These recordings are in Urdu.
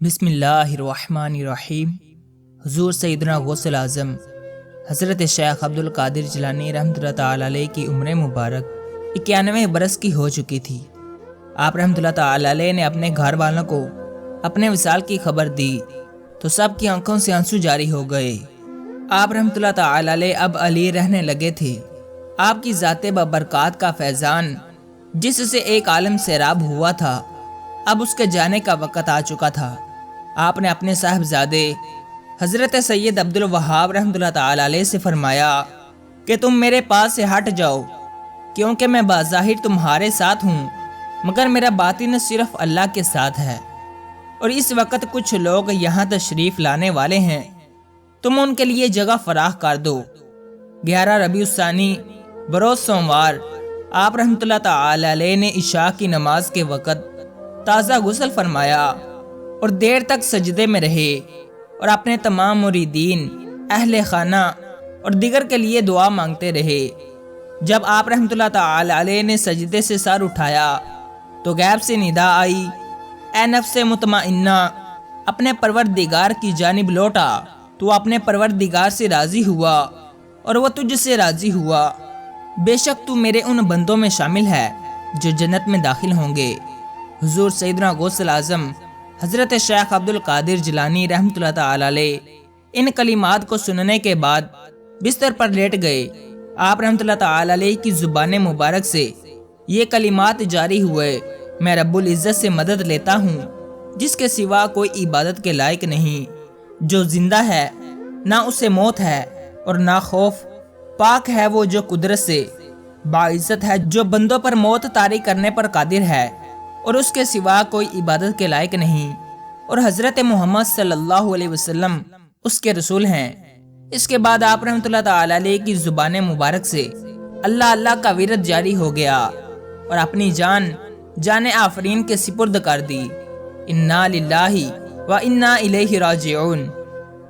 بسم اللہ الرحمن الرحیم۔ حضور سیدنا غوث اعظم حضرت شیخ عبد القادر جیلانی رحمۃ اللہ تعالی علیہ کی عمر مبارک 91 برس کی ہو چکی تھی۔ آپ رحمۃ اللہ تعالی علیہ نے اپنے گھر والوں کو اپنے وصال کی خبر دی تو سب کی آنکھوں سے آنسو جاری ہو گئے۔ آپ رحمۃ اللہ تعالی علیہ اب علی رہنے لگے تھے۔ آپ کی ذات ببرکات کا فیضان جس سے ایک عالم سیراب ہوا تھا، اب اس کے جانے کا وقت آ چکا تھا۔ آپ نے اپنے صاحبزادے حضرت سید عبد الوہاب رحمۃ اللہ تعالی علیہ سے فرمایا کہ تم میرے پاس سے ہٹ جاؤ، کیونکہ میں بظاہر تمہارے ساتھ ہوں مگر میرا باطن صرف اللہ کے ساتھ ہے، اور اس وقت کچھ لوگ یہاں تشریف لانے والے ہیں، تم ان کے لیے جگہ فراخ کر دو۔ 11 ربیع الثانی بروز سوموار آپ رحمۃ اللہ تعالی علیہ نے عشاء کی نماز کے وقت تازہ غسل فرمایا اور دیر تک سجدے میں رہے اور اپنے تمام مریدین، اہل خانہ اور دیگر کے لیے دعا مانگتے رہے۔ جب آپ رحمۃ اللہ تعالی علیہ نے سجدے سے سر اٹھایا تو غیب سے ندا آئی، اے نفس مطمئنہ، اپنے پروردگار کی جانب لوٹا، تو اپنے پروردگار سے راضی ہوا اور وہ تجھ سے راضی ہوا، بے شک تو میرے ان بندوں میں شامل ہے جو جنت میں داخل ہوں گے۔ حضور سیدنا غوث اعظم حضرت شیخ عبد القادر جیلانی رحمۃ اللہ تعالی علیہ ان کلمات کو سننے کے بعد بستر پر لیٹ گئے۔ آپ رحمۃ اللہ تعالی علیہ کی زبان مبارک سے یہ کلمات جاری ہوئے، میں رب العزت سے مدد لیتا ہوں جس کے سوا کوئی عبادت کے لائق نہیں، جو زندہ ہے نہ اسے موت ہے اور نہ خوف، پاک ہے وہ جو قدرت سے باعزت ہے، جو بندوں پر موت طاری کرنے پر قادر ہے اور اس کے سوا کوئی عبادت کے لائق نہیں، اور حضرت محمد صلی اللہ علیہ وسلم اس کے رسول ہیں۔ اس کے بعد آپ رحمۃ اللہ تعالی علیہ کی زبان مبارک سے اللہ اللہ کا ورد جاری ہو گیا اور اپنی جان آفرین کے سپرد کر دی۔ انا للہ و انا الیہ راجعون۔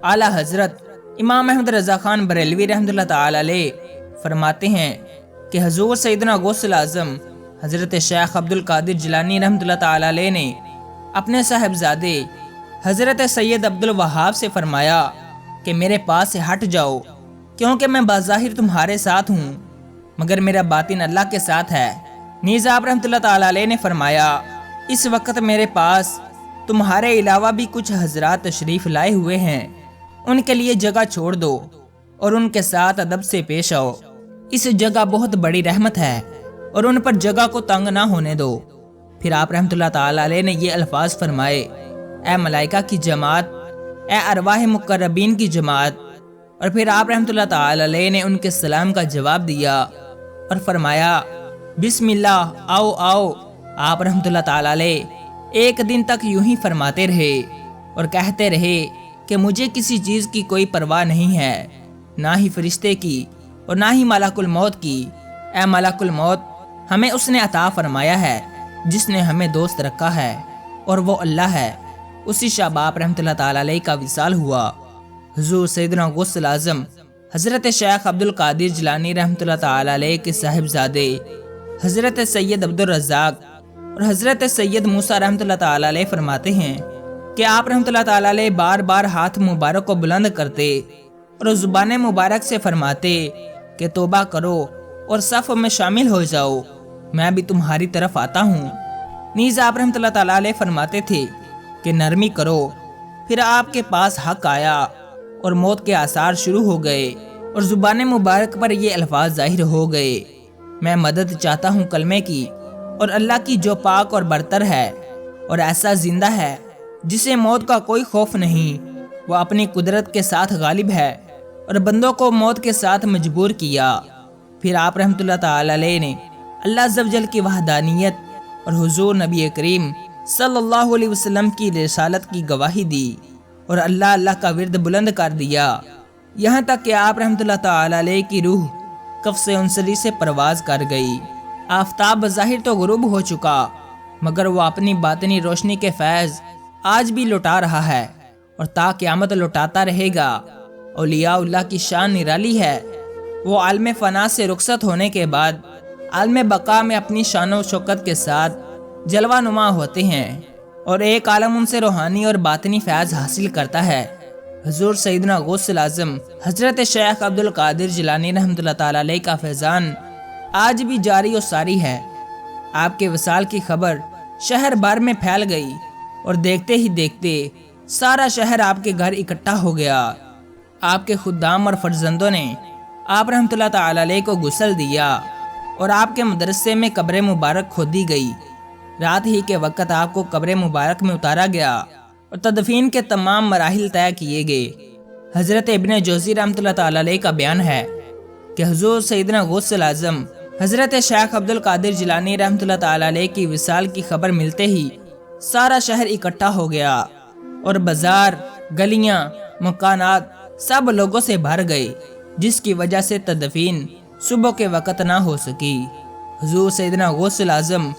اعلی حضرت امام احمد رضا خان بریلوی رحمۃ اللہ تعالی علیہ فرماتے ہیں کہ حضور سیدنا غوث اعظم حضرت شیخ عبد القادر جیلانی رحمۃ اللہ تعالی علیہ نے اپنے صاحبزادے حضرت سید عبد الوہاب سے فرمایا کہ میرے پاس سے ہٹ جاؤ، کیونکہ میں بظاہر تمہارے ساتھ ہوں مگر میرا باطن اللہ کے ساتھ ہے۔ نیز آپ رحمۃ اللہ تعالی علیہ نے فرمایا، اس وقت میرے پاس تمہارے علاوہ بھی کچھ حضرات تشریف لائے ہوئے ہیں، ان کے لیے جگہ چھوڑ دو اور ان کے ساتھ ادب سے پیش آؤ، اس جگہ بہت بڑی رحمت ہے اور ان پر جگہ کو تنگ نہ ہونے دو۔ پھر آپ رحمۃ اللہ تعالی علیہ نے یہ الفاظ فرمائے، اے ملائکہ کی جماعت، اے ارواح مقربین کی جماعت، اور پھر آپ رحمۃ اللہ تعالی علیہ نے ان کے سلام کا جواب دیا اور فرمایا، بسم اللہ، آؤ آؤ۔ آپ رحمۃ اللہ تعالی علیہ ایک دن تک یوں ہی فرماتے رہے اور کہتے رہے کہ مجھے کسی چیز کی کوئی پرواہ نہیں ہے، نہ ہی فرشتے کی اور نہ ہی ملک الموت کی۔ اے ملک الموت، ہمیں اس نے عطا فرمایا ہے جس نے ہمیں دوست رکھا ہے اور وہ اللہ ہے۔ اسی شب آپ رحمۃ اللہ تعالی علیہ کا وصال ہوا۔ حضور سیدنا غوث اعظم حضرت شیخ عبد القادر جیلانی رحمۃ اللہ تعالی علیہ کے صاحبزادے حضرت سید عبد الرزاق اور حضرت سید موسیٰ رحمۃ اللہ تعالی علیہ فرماتے ہیں کہ آپ رحمۃ اللہ تعالی علیہ بار بار ہاتھ مبارک کو بلند کرتے اور زبان مبارک سے فرماتے کہ توبہ کرو اور صف میں شامل ہو جاؤ، میں بھی تمہاری طرف آتا ہوں۔ نیز آپ رحمۃ اللہ تعالی علیہ فرماتے تھے کہ نرمی کرو۔ پھر آپ کے پاس حق آیا اور موت کے آثار شروع ہو گئے اور زبان مبارک پر یہ الفاظ ظاہر ہو گئے، میں مدد چاہتا ہوں کلمے کی اور اللہ کی جو پاک اور برتر ہے اور ایسا زندہ ہے جسے موت کا کوئی خوف نہیں، وہ اپنی قدرت کے ساتھ غالب ہے اور بندوں کو موت کے ساتھ مجبور کیا۔ پھر آپ رحمۃ اللہ تعالی علیہ نے اللہ عز و جل کی وحدانیت اور حضور نبی کریم صلی اللہ علیہ وسلم کی رسالت کی گواہی دی اور اللہ اللہ کا ورد بلند کر دیا، یہاں تک کہ آپ رحمۃ اللہ تعالی علیہ کی روح قفس انسلی سے پرواز کر گئی۔ آفتاب بظاہر تو غروب ہو چکا مگر وہ اپنی باطنی روشنی کے فیض آج بھی لوٹا رہا ہے اور تا قیامت لوٹاتا رہے گا۔ اولیاء اللہ کی شان نرالی ہے، وہ عالم فنا سے رخصت ہونے کے بعد عالم بقا میں اپنی شان و شوکت کے ساتھ جلوہ نما ہوتے ہیں اور ایک عالم ان سے روحانی اور باطنی فیض حاصل کرتا ہے۔ حضور سیدنا غوث الاعظم حضرت شیخ عبد القادر جیلانی رحمۃ اللہ تعالی علیہ کا فیضان آج بھی جاری و ساری ہے۔ آپ کے وصال کی خبر شہر بھر میں پھیل گئی اور دیکھتے ہی دیکھتے سارا شہر آپ کے گھر اکٹھا ہو گیا۔ آپ کے خدام اور فرزندوں نے آپ رحمۃ اللہ تعالی علیہ کو غسل دیا اور آپ کے مدرسے میں قبر مبارک کھودی گئی۔ رات ہی کے وقت آپ کو قبر مبارک میں اتارا گیا اور تدفین کے تمام مراحل طے کیے گئے۔ حضرت ابن جوزی رحمۃ اللہ تعالی علیہ کا بیان ہے کہ حضور سیدنا غوث الاعظم حضرت شیخ عبد القادر جیلانی رحمۃ اللہ تعالی علیہ کی وصال کی خبر ملتے ہی سارا شہر اکٹھا ہو گیا اور بازار، گلیاں، مکانات سب لوگوں سے بھر گئے، جس کی وجہ سے تدفین صبح کے وقت نہ ہو سکی۔ حضور سیدنا غوث الاعظم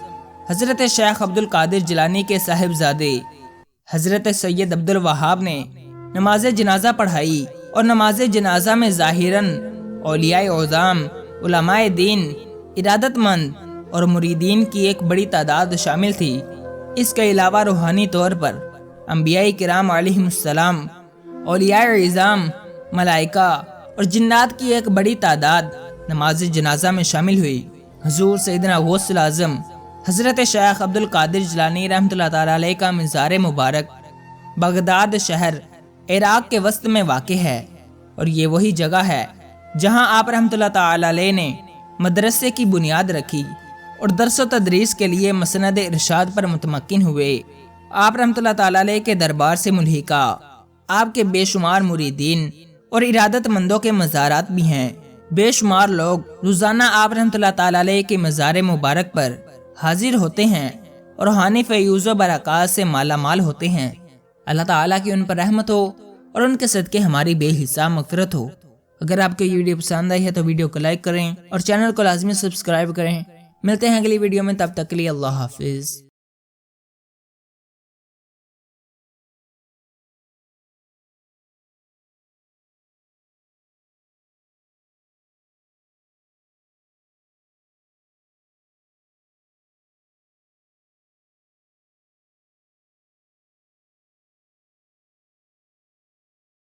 حضرت شیخ عبد القادر جیلانی کے صاحبزادے حضرت سید عبد الوہاب نے نماز جنازہ پڑھائی اور نماز جنازہ میں ظاہراً اولیاء اعظام، علماء دین، ارادت مند اور مریدین کی ایک بڑی تعداد شامل تھی۔ اس کے علاوہ روحانی طور پر انبیاء کرام علیہم السلام، اولیاء اعظام، ملائکہ اور جنات کی ایک بڑی تعداد نماز جنازہ میں شامل ہوئی۔ حضور سیدنا غوث الاعظم حضرت شیخ عبد القادر جیلانی رحمۃ اللہ تعالی علیہ کا مزار مبارک بغداد شہر عراق کے وسط میں واقع ہے، اور یہ وہی جگہ ہے جہاں آپ رحمۃ اللہ تعالی علیہ نے مدرسے کی بنیاد رکھی اور درس و تدریس کے لیے مسند ارشاد پر متمکن ہوئے۔ آپ رحمۃ اللہ تعالی علیہ کے دربار سے ملحقہ آپ کے بے شمار مریدین اور ارادت مندوں کے مزارات بھی ہیں۔ بے شمار لوگ روزانہ آپ رحمۃ اللہ تعالی علیہ کے مزار مبارک پر حاضر ہوتے ہیں اور روحانی فیوز و برکات سے مالا مال ہوتے ہیں۔ اللہ تعالیٰ کی ان پر رحمت ہو اور ان کے صدقے ہماری بے حساب مغفرت ہو۔ اگر آپ کو یہ ویڈیو پسند آئی ہے تو ویڈیو کو لائک کریں اور چینل کو لازمی سبسکرائب کریں۔ ملتے ہیں اگلی ویڈیو میں، تب تک کے لیے اللہ حافظ۔